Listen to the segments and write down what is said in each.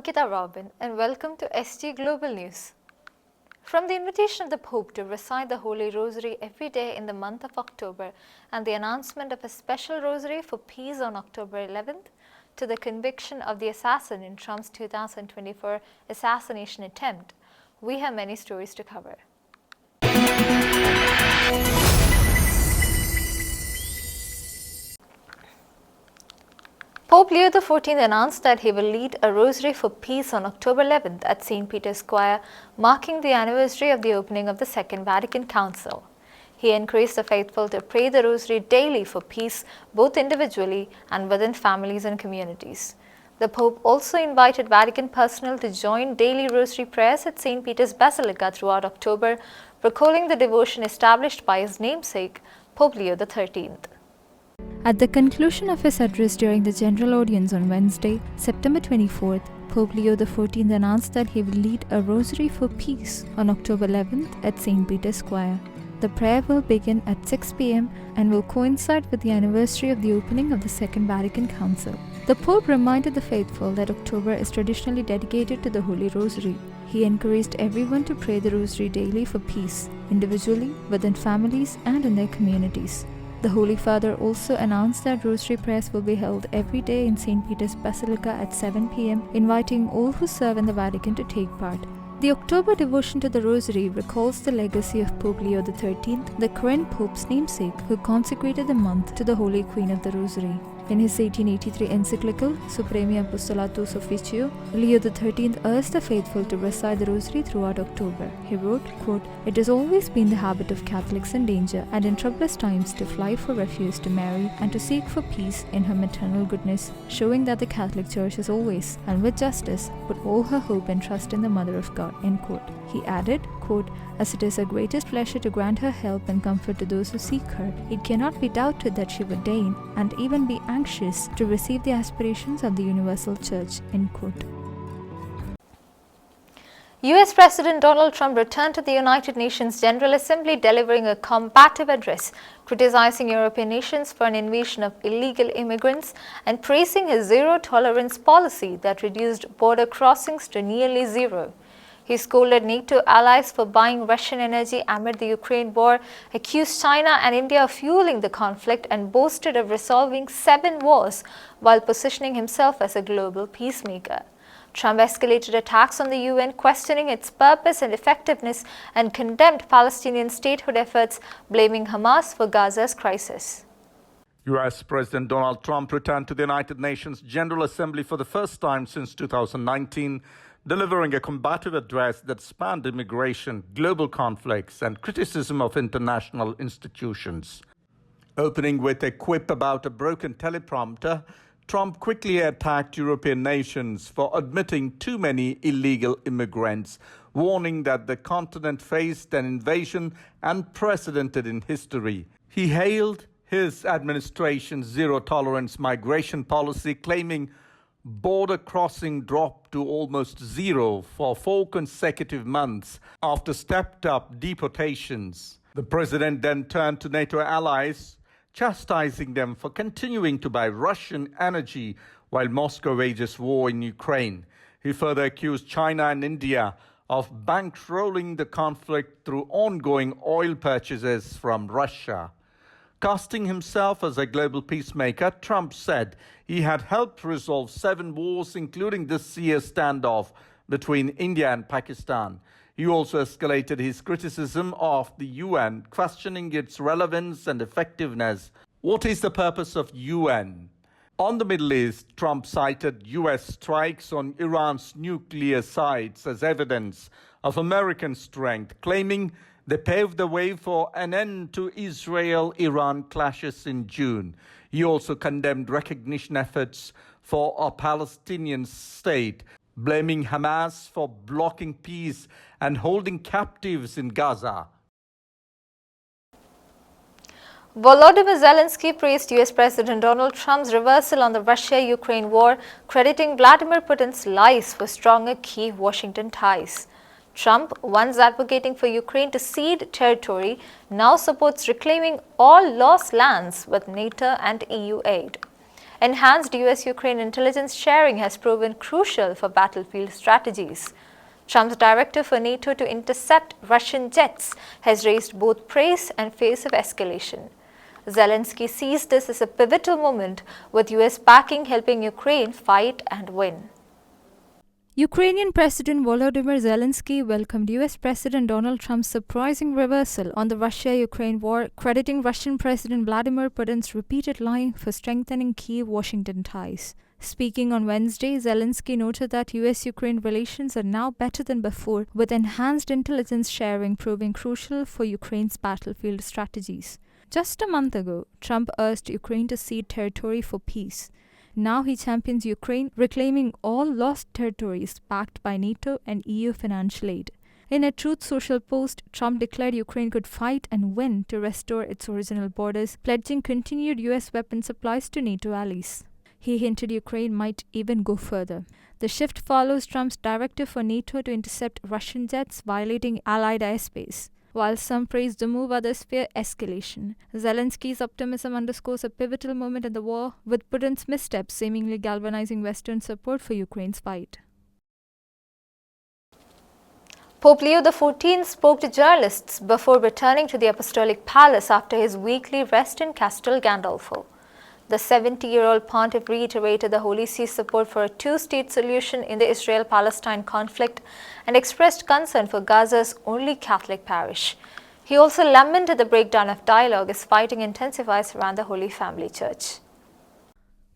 Ankita Robin and welcome to SG Global News. From the invitation of the Pope to recite the Holy Rosary every day in the month of October and the announcement of a special Rosary for peace on October 11th, to the conviction of the assassin in Trump's 2024 assassination attempt, we have many stories to cover. Pope Leo XIV announced that he will lead a Rosary for Peace on October 11th at St. Peter's Square, marking the anniversary of the opening of the Second Vatican Council. He encouraged the faithful to pray the Rosary daily for peace, both individually and within families and communities. The Pope also invited Vatican personnel to join daily Rosary prayers at St. Peter's Basilica throughout October, recalling the devotion established by his namesake, Pope Leo XIII. At the conclusion of his address during the general audience on Wednesday, September 24th, Pope Leo XIV announced that he will lead a Rosary for Peace on October 11th at St. Peter's Square. The prayer will begin at 6 p.m. and will coincide with the anniversary of the opening of the Second Vatican Council. The Pope reminded the faithful that October is traditionally dedicated to the Holy Rosary. He encouraged everyone to pray the Rosary daily for peace, individually, within families, and in their communities. The Holy Father also announced that Rosary prayers will be held every day in St. Peter's Basilica at 7 p.m., inviting all who serve in the Vatican to take part. The October devotion to the Rosary recalls the legacy of Pope Leo XIII, the current Pope's namesake, who consecrated the month to the Holy Queen of the Rosary. In his 1883 encyclical, Supremi Apostolatus Officio, Leo XIII urged the faithful to recite the Rosary throughout October. He wrote, quote, "It has always been the habit of Catholics in danger and in troublous times to fly for refuge to Mary and to seek for peace in her maternal goodness, showing that the Catholic Church has always, and with justice, put all her hope and trust in the Mother of God." End quote. He added, quote, "As it is her greatest pleasure to grant her help and comfort to those who seek her, it cannot be doubted that she would deign and even be anxious to receive the aspirations of the universal church." End quote. US President Donald Trump returned to the United Nations General Assembly delivering a combative address, criticizing European nations for an invasion of illegal immigrants and praising his zero-tolerance policy that reduced border crossings to nearly zero. He scolded NATO allies for buying Russian energy amid the Ukraine war, accused China and India of fueling the conflict, and boasted of resolving 7 wars while positioning himself as a global peacemaker. Trump escalated attacks on the UN, questioning its purpose and effectiveness, and condemned Palestinian statehood efforts, blaming Hamas for Gaza's crisis. US President Donald Trump returned to the United Nations General Assembly for the first time since 2019, delivering a combative address that spanned immigration, global conflicts, and criticism of international institutions. Opening with a quip about a broken teleprompter, Trump quickly attacked European nations for admitting too many illegal immigrants, warning that the continent faced an invasion unprecedented in history. He hailed his administration's zero-tolerance migration policy, claiming border crossing dropped to almost zero for 4 consecutive months after stepped-up deportations. The president then turned to NATO allies, chastising them for continuing to buy Russian energy while Moscow wages war in Ukraine. He further accused China and India of bankrolling the conflict through ongoing oil purchases from Russia. Casting himself as a global peacemaker, Trump said he had helped resolve 7 wars, including this year's standoff between India and Pakistan. He also escalated his criticism of the UN, questioning its relevance and effectiveness. What is the purpose of UN? On the Middle East, Trump cited US strikes on Iran's nuclear sites as evidence of American strength, claiming they paved the way for an end to Israel-Iran clashes in June. He also condemned recognition efforts for a Palestinian state, blaming Hamas for blocking peace and holding captives in Gaza. Volodymyr Zelensky praised US President Donald Trump's reversal on the Russia-Ukraine war, crediting Vladimir Putin's lies for stronger Kyiv-Washington ties. Trump, once advocating for Ukraine to cede territory, now supports reclaiming all lost lands with NATO and EU aid. Enhanced US-Ukraine intelligence sharing has proven crucial for battlefield strategies. Trump's directive for NATO to intercept Russian jets has raised both praise and fears of escalation. Zelensky sees this as a pivotal moment, with US backing helping Ukraine fight and win. Ukrainian President Volodymyr Zelensky welcomed US President Donald Trump's surprising reversal on the Russia-Ukraine war, crediting Russian President Vladimir Putin's repeated lying for strengthening Kyiv-Washington ties. Speaking on Wednesday, Zelensky noted that US-Ukraine relations are now better than before, with enhanced intelligence sharing proving crucial for Ukraine's battlefield strategies. Just a month ago, Trump urged Ukraine to cede territory for peace. Now he champions Ukraine, reclaiming all lost territories backed by NATO and EU financial aid. In a Truth Social post, Trump declared Ukraine could fight and win to restore its original borders, pledging continued US weapon supplies to NATO allies. He hinted Ukraine might even go further. The shift follows Trump's directive for NATO to intercept Russian jets violating Allied airspace. While some praise the move, others fear escalation. Zelensky's optimism underscores a pivotal moment in the war, with Putin's missteps seemingly galvanizing Western support for Ukraine's fight. Pope Leo XIV spoke to journalists before returning to the Apostolic Palace after his weekly rest in Castel Gandolfo. The 70-year-old pontiff reiterated the Holy See's support for a two-state solution in the Israel-Palestine conflict and expressed concern for Gaza's only Catholic parish. He also lamented the breakdown of dialogue as fighting intensifies around the Holy Family Church.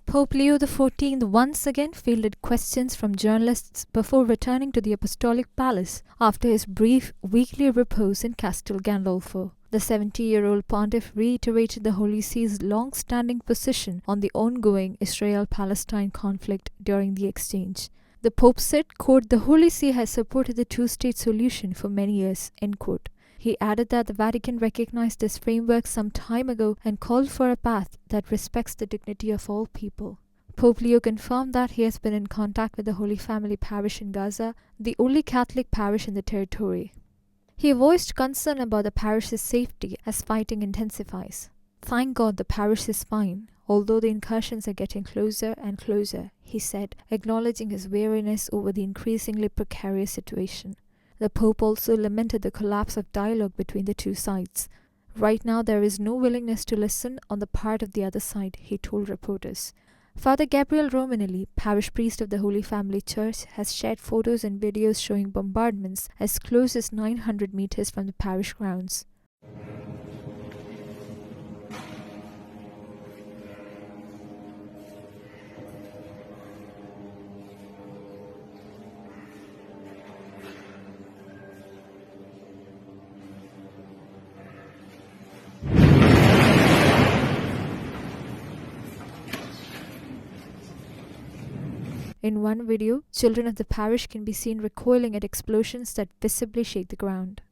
Pope Leo XIV once again fielded questions from journalists before returning to the Apostolic Palace after his brief weekly repose in Castel Gandolfo. The 70-year-old pontiff reiterated the Holy See's long-standing position on the ongoing Israel-Palestine conflict during the exchange. The Pope said, quote, "The Holy See has supported the two-state solution for many years," end quote. He added that the Vatican recognized this framework some time ago and called for a path that respects the dignity of all people. Pope Leo confirmed that he has been in contact with the Holy Family Parish in Gaza, the only Catholic parish in the territory. He voiced concern about the parish's safety as fighting intensifies. "Thank God the parish is fine, although the incursions are getting closer and closer," he said, acknowledging his weariness over the increasingly precarious situation. The Pope also lamented the collapse of dialogue between the two sides. "Right now there is no willingness to listen on the part of the other side," he told reporters. Father Gabriel Romanelli, parish priest of the Holy Family Church, has shared photos and videos showing bombardments as close as 900 meters from the parish grounds. In one video, children of the parish can be seen recoiling at explosions that visibly shake the ground.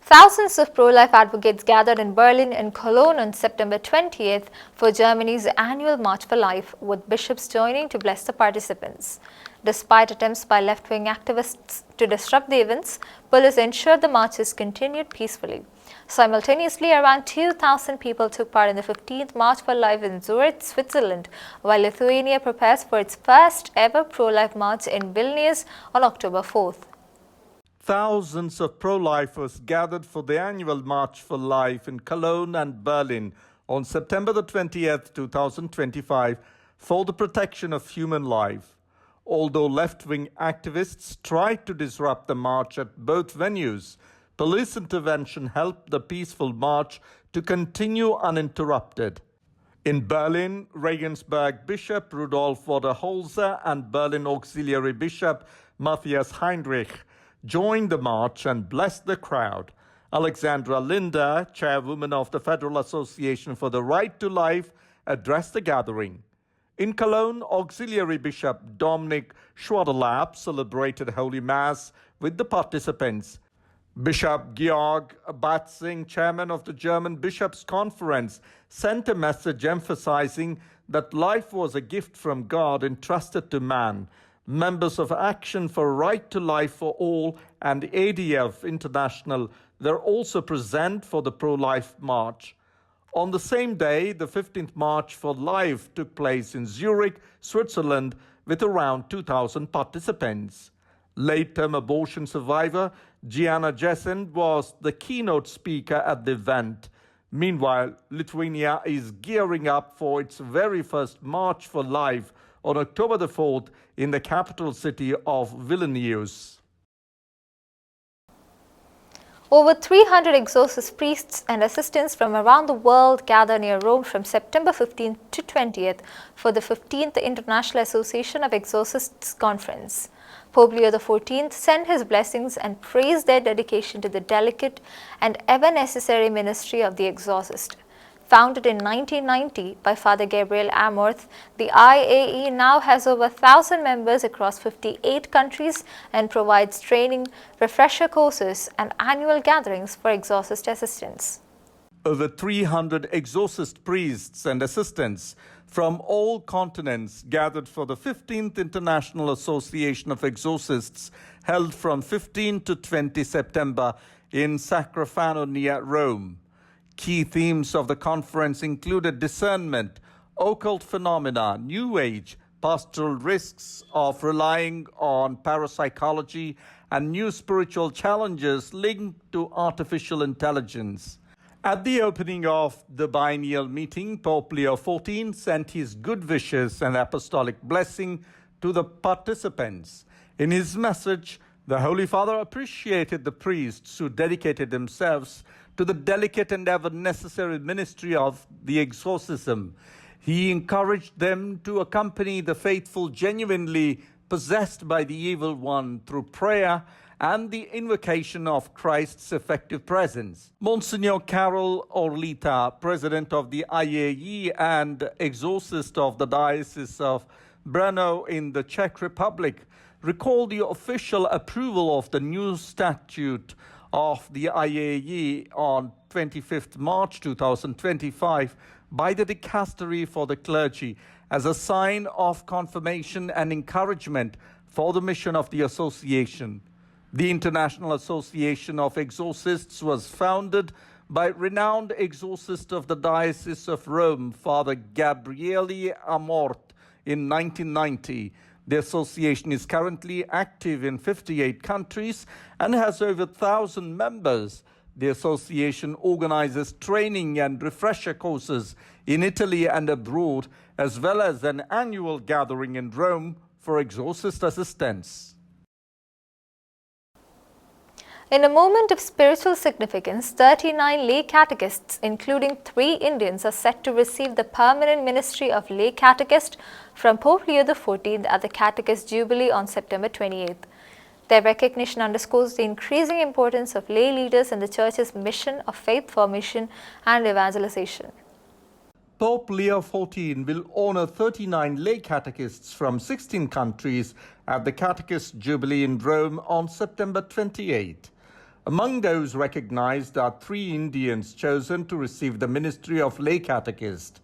Thousands of pro-life advocates gathered in Berlin and Cologne on September 20th for Germany's annual March for Life, with bishops joining to bless the participants. Despite attempts by left-wing activists to disrupt the events, police ensured the marches continued peacefully. Simultaneously, around 2,000 people took part in the 15th March for Life in Zurich, Switzerland, while Lithuania prepares for its first ever pro-life march in Vilnius on October 4th. Thousands of pro-lifers gathered for the annual March for Life in Cologne and Berlin on September the 20th, 2025 for the protection of human life. Although left-wing activists tried to disrupt the march at both venues, police intervention helped the peaceful march to continue uninterrupted. In Berlin, Regensburg Bishop Rudolf Voderholzer and Berlin Auxiliary Bishop Matthias Heinrich joined the march and blessed the crowd. Alexandra Linder, chairwoman of the Federal Association for the Right to Life, addressed the gathering. In Cologne, Auxiliary Bishop Dominik Schwaderlapp celebrated Holy Mass with the participants. Bishop Georg Batzing, chairman of the German Bishops' Conference, sent a message emphasizing that life was a gift from God entrusted to man. Members of Action for Right to Life for All and ADF International were also present for the pro-life march. On the same day, the 15th March for Life took place in Zurich, Switzerland, with around 2,000 participants. Late-term abortion survivor Gianna Jessen was the keynote speaker at the event. Meanwhile, Lithuania is gearing up for its very first March for Life on October the 4th in the capital city of Vilnius. Over 300 exorcist priests and assistants from around the world gather near Rome from September 15th to 20th for the 15th International Association of Exorcists Conference. Pope Leo XIV sent his blessings and praised their dedication to the delicate and ever-necessary ministry of the exorcist. Founded in 1990 by Father Gabriel Amorth, the IAE now has over 1,000 members across 58 countries and provides training, refresher courses, and annual gatherings for exorcist assistants. Over 300 exorcist priests and assistants from all continents gathered for the 15th International Association of Exorcists held from 15 to 20 September in Sacrofano near Rome. Key themes of the conference included discernment, occult phenomena, New Age, pastoral risks of relying on parapsychology, and new spiritual challenges linked to artificial intelligence. At the opening of the biennial meeting, Pope Leo XIV sent his good wishes and apostolic blessing to the participants. In his message, the Holy Father appreciated the priests who dedicated themselves to the delicate and ever necessary ministry of the exorcism. He encouraged them to accompany the faithful genuinely possessed by the evil one through prayer and the invocation of Christ's effective presence. Monsignor Carol Orlita, president of the IAE and exorcist of the Diocese of Brno in the Czech Republic, recalled the official approval of the new statute of the IAE on 25th March 2025 by the Dicastery for the Clergy as a sign of confirmation and encouragement for the mission of the association. The International Association of Exorcists was founded by renowned exorcist of the Diocese of Rome, Father Gabriele Amorth, in 1990. The association is currently active in 58 countries and has over 1,000 members. The association organizes training and refresher courses in Italy and abroad, as well as an annual gathering in Rome for exorcist assistants. In a moment of spiritual significance, 39 lay catechists, including 3 Indians, are set to receive the permanent ministry of lay catechist from Pope Leo XIV at the Catechist Jubilee on September 28th. Their recognition underscores the increasing importance of lay leaders in the Church's mission of faith formation and evangelization. Pope Leo XIV will honor 39 lay catechists from 16 countries at the Catechist Jubilee in Rome on September 28. Among those recognized are 3 Indians chosen to receive the ministry of lay catechist.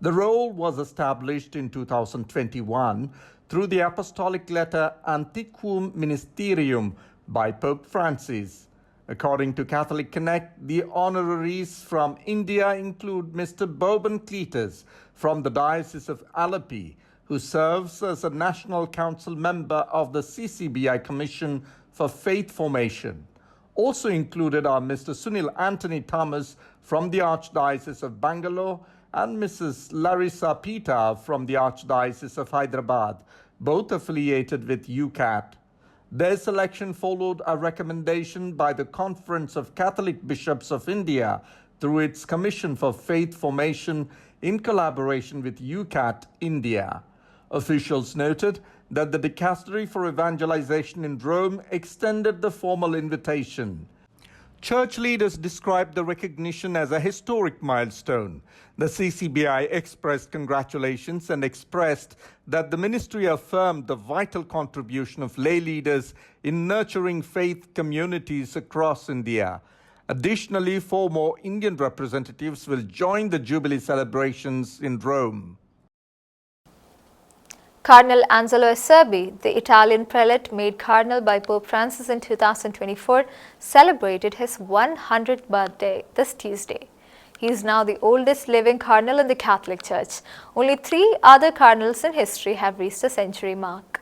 The role was established in 2021 through the apostolic letter Antiquum Ministerium by Pope Francis. According to Catholic Connect, the honoraries from India include Mr. Boban Cletus from the Diocese of Alleppey, who serves as a National Council member of the CCBI Commission for Faith Formation. Also included are Mr. Sunil Anthony Thomas from the Archdiocese of Bangalore and Mrs. Larissa Pita from the Archdiocese of Hyderabad, both affiliated with UCAT. Their selection followed a recommendation by the Conference of Catholic Bishops of India through its Commission for Faith Formation in collaboration with UCAT India. Officials noted that the Dicastery for Evangelization in Rome extended the formal invitation. Church leaders described the recognition as a historic milestone. The CCBI expressed congratulations and expressed that the ministry affirmed the vital contribution of lay leaders in nurturing faith communities across India. Additionally, 4 more Indian representatives will join the Jubilee celebrations in Rome. Cardinal Angelo Acerbi, the Italian prelate made cardinal by Pope Francis in 2024, celebrated his 100th birthday this Tuesday. He is now the oldest living cardinal in the Catholic Church. Only 3 other cardinals in history have reached the century mark.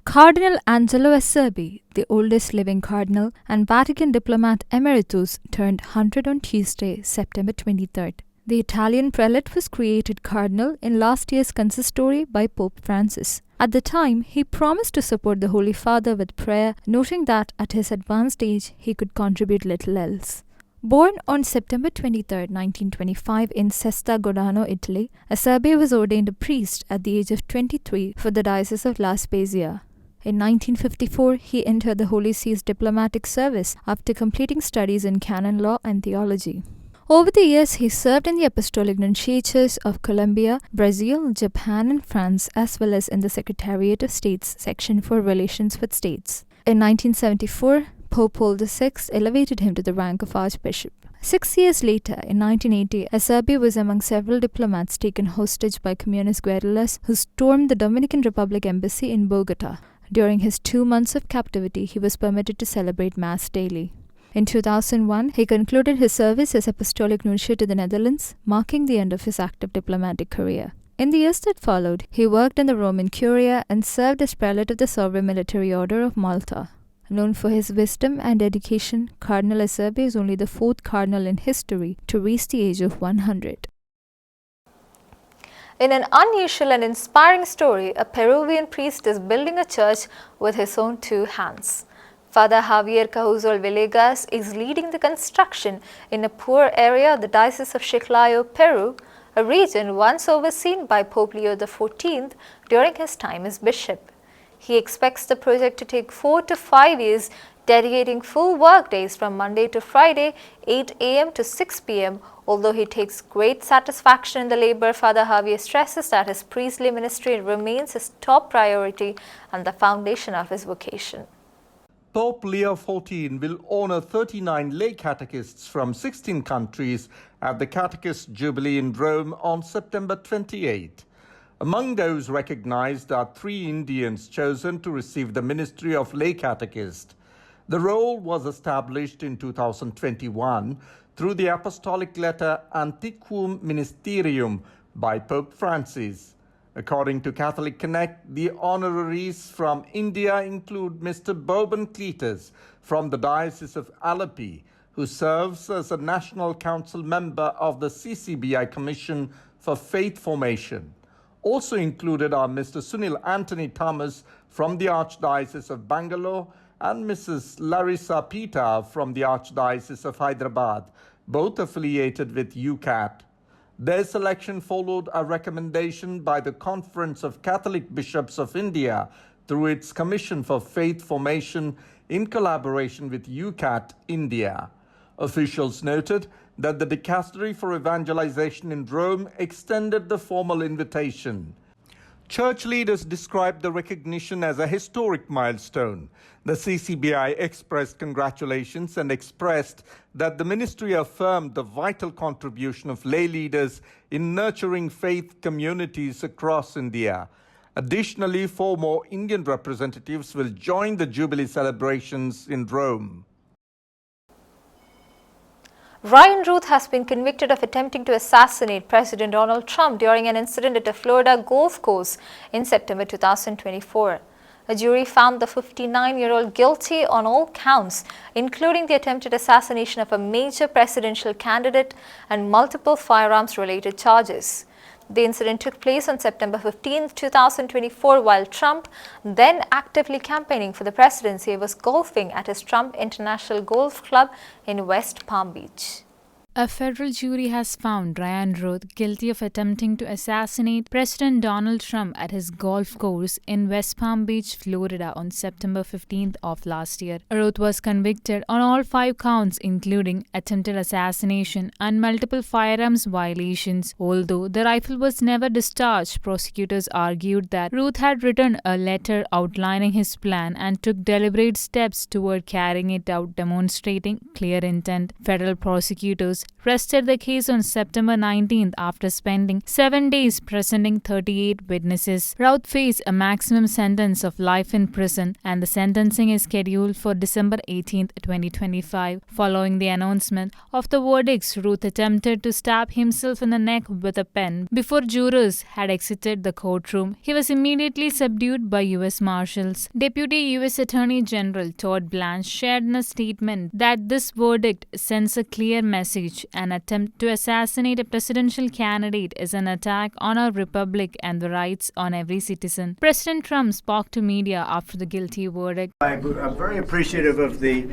Cardinal Angelo Acerbi, the oldest living cardinal and Vatican diplomat emeritus, turned 100 on Tuesday, September 23rd. The Italian prelate was created cardinal in last year's consistory by Pope Francis. At the time, he promised to support the Holy Father with prayer, noting that at his advanced age, he could contribute little else. Born on September 23, 1925 in Sesta Godano, Italy, Acerbi was ordained a priest at the age of 23 for the Diocese of La Spezia. In 1954, he entered the Holy See's diplomatic service after completing studies in canon law and theology. Over the years, he served in the Apostolic Nunciatures of Colombia, Brazil, Japan, and France, as well as in the Secretariat of State's section for relations with states. In 1974, Pope Paul VI elevated him to the rank of Archbishop. 6 years later, in 1980, Acerbi was among several diplomats taken hostage by communist guerrillas who stormed the Dominican Republic embassy in Bogota. During his 2 months of captivity, he was permitted to celebrate Mass daily. In 2001, he concluded his service as Apostolic Nuncio to the Netherlands, marking the end of his active diplomatic career. In the years that followed, he worked in the Roman Curia and served as prelate of the Sovereign Military Order of Malta. Known for his wisdom and dedication, Cardinal Acerbi is only the 4th cardinal in history to reach the age of 100. In an unusual and inspiring story, a Peruvian priest is building a church with his own 2 hands. Father Javier Cajuzol Villegas is leading the construction in a poor area of the Diocese of Chiclayo, Peru, a region once overseen by Pope Leo XIV during his time as bishop. He expects the project to take 4 to 5 years, dedicating full work days from Monday to Friday, 8 a.m. to 6 p.m. Although he takes great satisfaction in the labor, Father Javier stresses that his priestly ministry remains his top priority and the foundation of his vocation. Pope Leo XIV will honor 39 lay catechists from 16 countries at the Catechist Jubilee in Rome on September 28. Among those recognized are 3 Indians chosen to receive the ministry of lay catechist. The role was established in 2021 through the apostolic letter Antiquum Ministerium by Pope Francis. According to Catholic Connect, the honoraries from India include Mr. Boban Cletus from the Diocese of Alleppey, who serves as a National Council member of the CCBI Commission for Faith Formation. Also included are Mr. Sunil Anthony Thomas from the Archdiocese of Bangalore and Mrs. Larissa Pita from the Archdiocese of Hyderabad, both affiliated with UCAT. Their selection followed a recommendation by the Conference of Catholic Bishops of India through its Commission for Faith Formation in collaboration with UCAT India. Officials noted that the Dicastery for Evangelization in Rome extended the formal invitation. Church leaders described the recognition as a historic milestone. The CCBI expressed congratulations and expressed that the ministry affirmed the vital contribution of lay leaders in nurturing faith communities across India. Additionally, 4 more Indian representatives will join the Jubilee celebrations in Rome. Ryan Ruth has been convicted of attempting to assassinate President Donald Trump during an incident at a Florida golf course in September 2024. A jury found the 59-year-old guilty on all counts, including the attempted assassination of a major presidential candidate and multiple firearms-related charges. The incident took place on September 15, 2024, while Trump, then actively campaigning for the presidency, was golfing at his Trump International Golf Club in West Palm Beach. A federal jury has found Ryan Ruth guilty of attempting to assassinate President Donald Trump at his golf course in West Palm Beach, Florida on September 15th of last year. Ruth was convicted on all 5 counts, including attempted assassination and multiple firearms violations. Although the rifle was never discharged, prosecutors argued that Ruth had written a letter outlining his plan and took deliberate steps toward carrying it out, demonstrating clear intent. Federal prosecutors rested the case on September 19th after spending 7 days presenting 38 witnesses. Routh faced a maximum sentence of life in prison, and the sentencing is scheduled for December 18th, 2025. Following the announcement of the verdicts, Routh attempted to stab himself in the neck with a pen before jurors had exited the courtroom. He was immediately subdued by U.S. Marshals. Deputy U.S. Attorney General Todd Blanche shared in a statement that this verdict sends a clear message. An attempt to assassinate a presidential candidate is an attack on our republic and the rights on every citizen. President Trump spoke to media after the guilty verdict. I'm very appreciative of the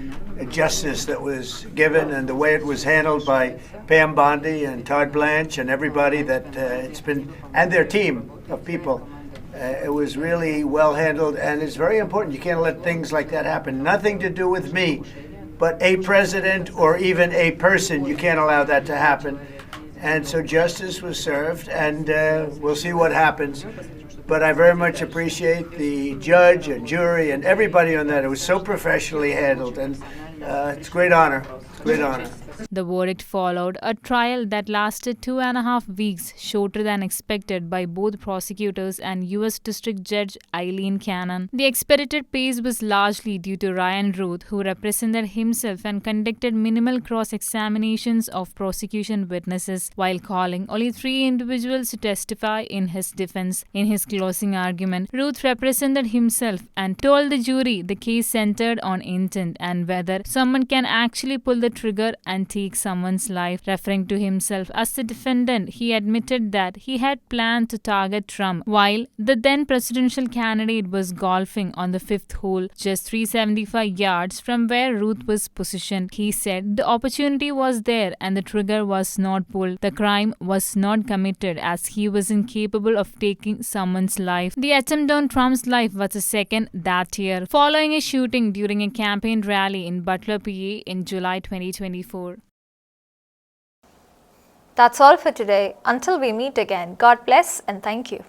justice that was given and the way it was handled by Pam Bondi and Todd Blanche and everybody that it's been, and their team of people. It was really well handled, and it's very important. You can't let things like that happen. Nothing to do with me, but a president or even a person. You can't allow that to happen. And so justice was served, and we'll see what happens. But I very much appreciate the judge and jury and everybody on that. It was so professionally handled, and it's a great honor. It's a great honor. The verdict followed a trial that lasted 2.5 weeks, shorter than expected by both prosecutors and U.S. District Judge Eileen Cannon. The expedited pace was largely due to Ryan Routh, who represented himself and conducted minimal cross-examinations of prosecution witnesses, while calling only 3 individuals to testify in his defense. In his closing argument, Routh represented himself and told the jury the case centered on intent and whether someone can actually pull the trigger and take someone's life. Referring to himself as the defendant, he admitted that he had planned to target Trump while the then presidential candidate was golfing on the 5th hole, just 375 yards from where Routh was positioned. He said the opportunity was there and the trigger was not pulled. The crime was not committed as he was incapable of taking someone's life. The attempt on Trump's life was the second that year, following a shooting during a campaign rally in Butler, PA in July 2024. That's all for today. Until we meet again, God bless and thank you.